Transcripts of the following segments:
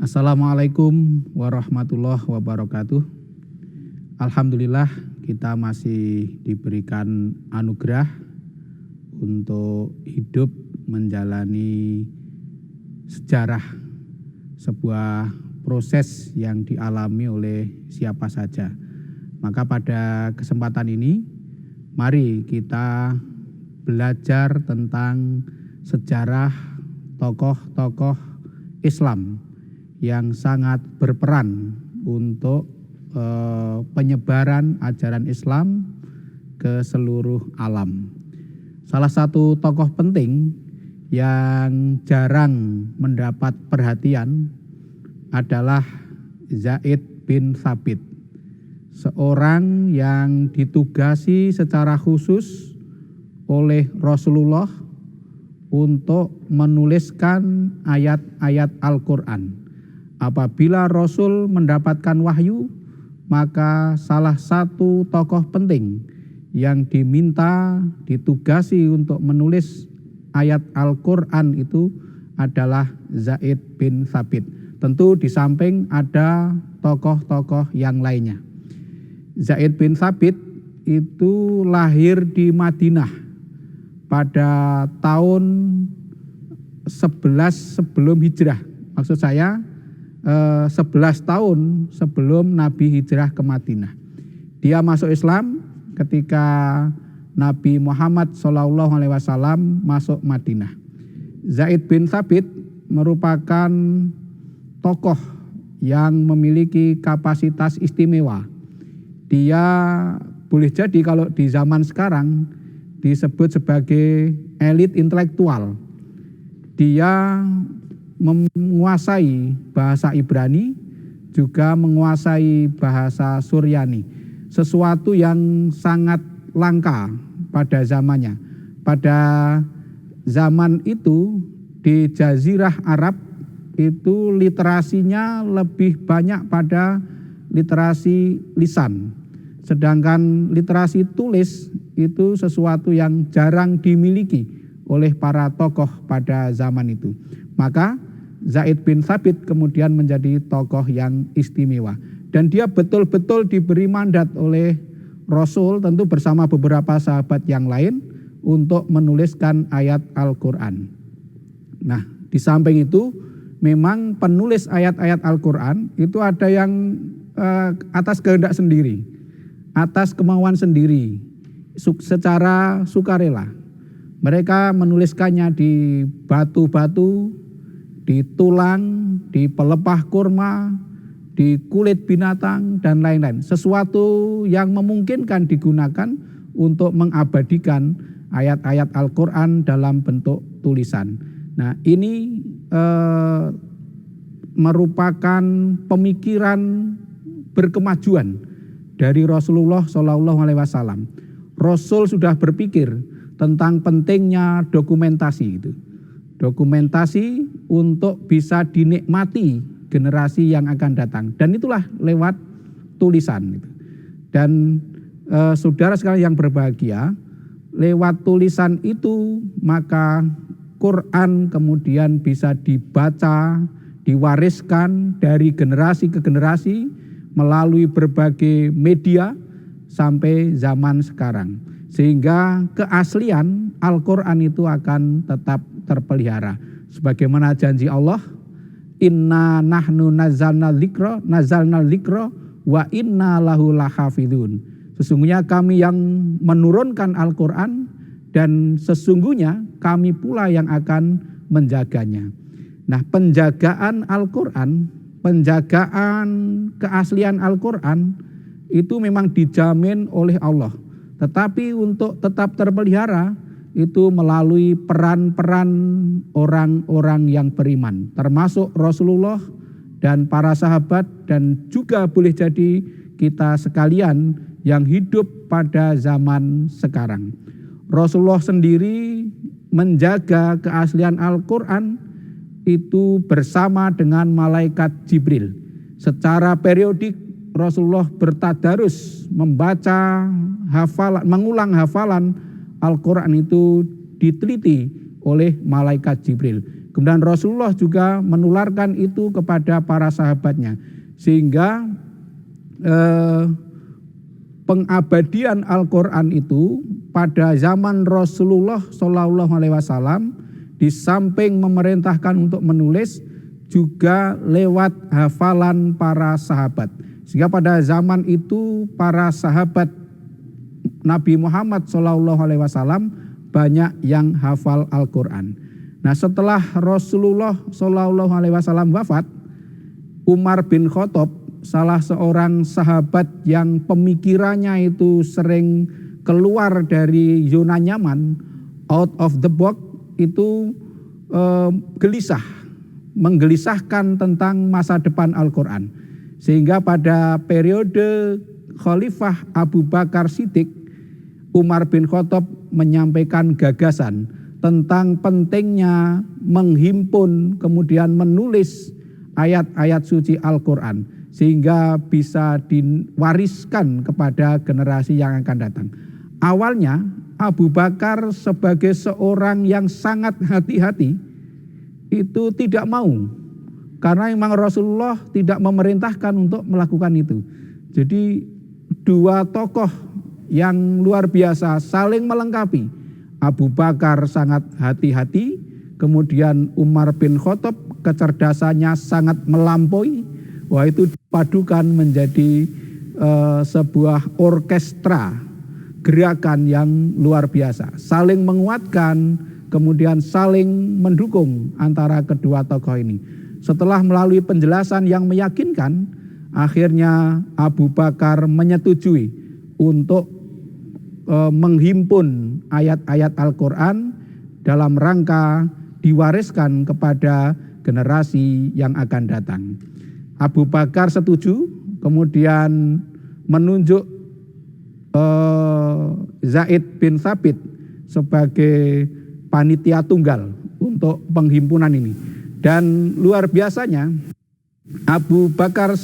Assalamualaikum warahmatullahi wabarakatuh. Alhamdulillah kita masih diberikan anugerah untuk hidup menjalani sejarah sebuah proses yang dialami oleh siapa saja. Maka pada kesempatan ini mari kita belajar tentang sejarah tokoh-tokoh Islam yang sangat berperan untuk penyebaran ajaran Islam ke seluruh alam. Salah satu tokoh penting yang jarang mendapat perhatian adalah Zaid bin Thabit, seorang yang ditugasi secara khusus oleh Rasulullah untuk menuliskan ayat-ayat Al-Quran. Apabila Rasul mendapatkan wahyu, maka salah satu tokoh penting yang diminta, ditugasi untuk menulis ayat Al-Quran itu adalah Zaid bin Thabit. Tentu di samping ada tokoh-tokoh yang lainnya. Zaid bin Thabit itu lahir di Madinah pada tahun 11 sebelum hijrah. Maksud saya 11 tahun sebelum Nabi hijrah ke Madinah. Dia masuk Islam ketika Nabi Muhammad SAW masuk Madinah. Zaid bin Thabit merupakan tokoh yang memiliki kapasitas istimewa. Dia boleh jadi kalau di zaman sekarang disebut sebagai elit intelektual. Dia menguasai bahasa Ibrani, juga menguasai bahasa Suryani. Sesuatu yang sangat langka pada zamannya. Pada zaman itu di Jazirah Arab itu literasinya lebih banyak pada literasi lisan. Sedangkan literasi tulis itu sesuatu yang jarang dimiliki oleh para tokoh pada zaman itu. Maka Zaid bin Thabit kemudian menjadi tokoh yang istimewa. Dan dia betul-betul diberi mandat oleh Rasul, tentu bersama beberapa sahabat yang lain, untuk menuliskan ayat Al-Quran. Nah, di samping itu memang penulis ayat-ayat Al-Quran itu ada yang atas kehendak sendiri, atas kemauan sendiri, secara sukarela. Mereka menuliskannya di batu-batu, di tulang, di pelepah kurma, di kulit binatang, dan lain-lain. Sesuatu yang memungkinkan digunakan untuk mengabadikan ayat-ayat Al-Quran dalam bentuk tulisan. Nah, ini merupakan pemikiran berkemajuan dari Rasulullah SAW. Rasul sudah berpikir tentang pentingnya dokumentasi itu. Dokumentasi untuk bisa dinikmati generasi yang akan datang. Dan itulah lewat tulisan. Dan saudara sekalian yang berbahagia, lewat tulisan itu maka Quran kemudian bisa dibaca, diwariskan dari generasi ke generasi melalui berbagai media sampai zaman sekarang. Sehingga keaslian Al-Quran itu akan tetap terpelihara. Sebagaimana janji Allah, inna nahnu nazalna dzikra wa inna lahu lahafidun. Sesungguhnya kami yang menurunkan Al-Quran dan sesungguhnya kami pula yang akan menjaganya. Nah, penjagaan Al-Quran, penjagaan keaslian Al-Quran itu memang dijamin oleh Allah. Tetapi untuk tetap terpelihara itu melalui peran-peran orang-orang yang beriman, termasuk Rasulullah dan para sahabat, dan juga boleh jadi kita sekalian yang hidup pada zaman sekarang. Rasulullah sendiri menjaga keaslian Al-Quran itu bersama dengan malaikat Jibril. Secara periodik Rasulullah bertadarus membaca hafalan, mengulang hafalan Al-Quran itu diteliti oleh malaikat Jibril. Kemudian Rasulullah juga menularkan itu kepada para sahabatnya, sehingga pengabadian Al-Quran itu pada zaman Rasulullah SAW di samping memerintahkan untuk menulis juga lewat hafalan para sahabat. Sehingga pada zaman itu para sahabat Nabi Muhammad SAW banyak yang hafal Al-Quran. Nah, setelah Rasulullah SAW wafat, Umar bin Khattab, salah seorang sahabat yang pemikirannya itu sering keluar dari zona nyaman, out of the box, itu menggelisahkan tentang masa depan Al-Quran. Sehingga pada periode Khalifah Abu Bakar Siddiq, Umar bin Khattab menyampaikan gagasan tentang pentingnya menghimpun kemudian menulis ayat-ayat suci Al-Quran sehingga bisa diwariskan kepada generasi yang akan datang. Awalnya Abu Bakar sebagai seorang yang sangat hati-hati itu tidak mau, karena memang Rasulullah tidak memerintahkan untuk melakukan itu. Jadi dua tokoh yang luar biasa saling melengkapi. Abu Bakar sangat hati-hati, kemudian Umar bin Khattab kecerdasannya sangat melampaui. Wah, itu dipadukan menjadi sebuah orkestra gerakan yang luar biasa, saling menguatkan, kemudian saling mendukung antara kedua tokoh ini. Setelah melalui penjelasan yang meyakinkan, akhirnya Abu Bakar menyetujui untuk menghimpun ayat-ayat Al-Quran dalam rangka diwariskan kepada generasi yang akan datang. Abu Bakar setuju, kemudian menunjuk Zaid bin Thabit sebagai panitia tunggal untuk penghimpunan ini. Dan luar biasanya Abu Bakar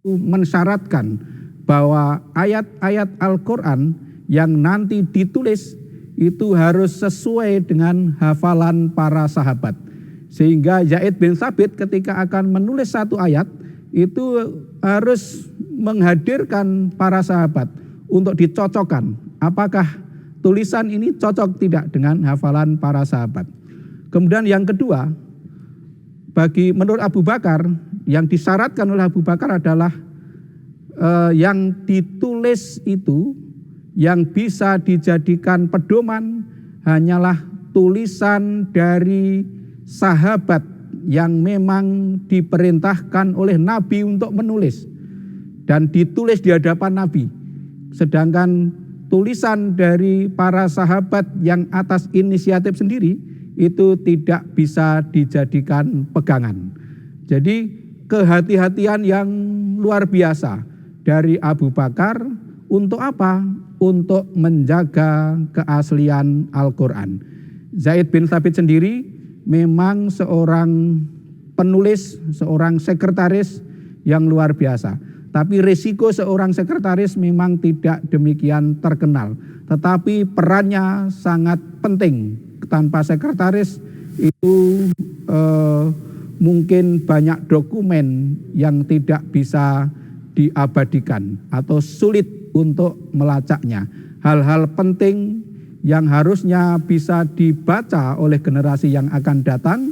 mensyaratkan bahwa ayat-ayat Al-Quran yang nanti ditulis itu harus sesuai dengan hafalan para sahabat. Sehingga Zaid bin Thabit ketika akan menulis satu ayat itu harus menghadirkan para sahabat untuk dicocokkan. Apakah tulisan ini cocok tidak dengan hafalan para sahabat. Kemudian yang kedua, menurut Abu Bakar, yang disyaratkan oleh Abu Bakar adalah yang ditulis itu yang bisa dijadikan pedoman hanyalah tulisan dari sahabat yang memang diperintahkan oleh Nabi untuk menulis dan ditulis di hadapan Nabi. Sedangkan tulisan dari para sahabat yang atas inisiatif sendiri itu tidak bisa dijadikan pegangan. Jadi kehati-hatian yang luar biasa dari Abu Bakar untuk apa? Untuk menjaga keaslian Al-Quran. Zaid bin Thabit sendiri memang seorang penulis, seorang sekretaris yang luar biasa. Tapi risiko seorang sekretaris memang tidak demikian terkenal. Tetapi perannya sangat penting. Tanpa sekretaris itu mungkin banyak dokumen yang tidak bisa diabadikan atau sulit untuk melacaknya. Hal-hal penting yang harusnya bisa dibaca oleh generasi yang akan datang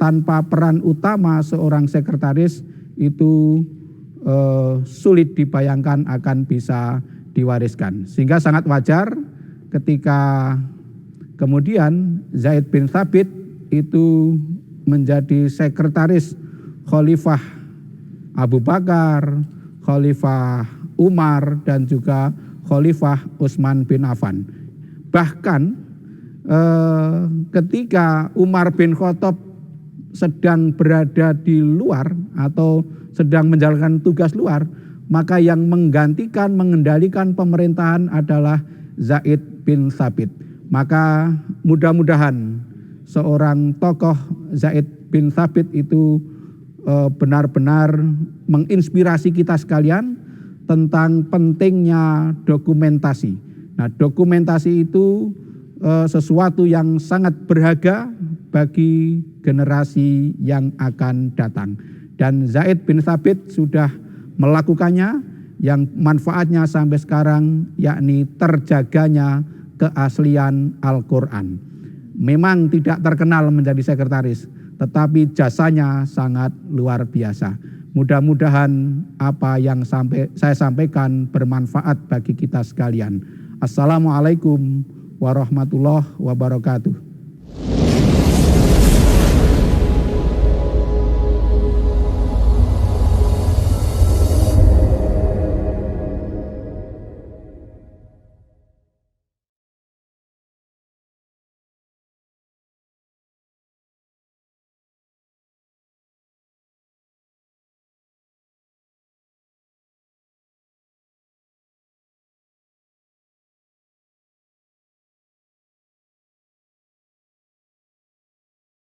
tanpa peran utama seorang sekretaris itu sulit dibayangkan akan bisa diwariskan. Sehingga sangat wajar ketika kemudian Zaid bin Thabit itu menjadi sekretaris Khalifah Abu Bakar, Khalifah Umar, dan juga Khalifah Utsman bin Affan. Bahkan ketika Umar bin Khattab sedang berada di luar atau sedang menjalankan tugas luar, maka yang menggantikan, mengendalikan pemerintahan adalah Zaid bin Thabit. Maka mudah-mudahan seorang tokoh Zaid bin Thabit itu benar-benar menginspirasi kita sekalian tentang pentingnya dokumentasi. Nah, dokumentasi itu sesuatu yang sangat berharga bagi generasi yang akan datang. Dan Zaid bin Thabit sudah melakukannya, yang manfaatnya sampai sekarang yakni terjaganya keaslian Al-Quran. Memang tidak terkenal menjadi sekretaris, tetapi jasanya sangat luar biasa. Mudah-mudahan apa yang saya sampaikan bermanfaat bagi kita sekalian. Assalamualaikum warahmatullahi wabarakatuh.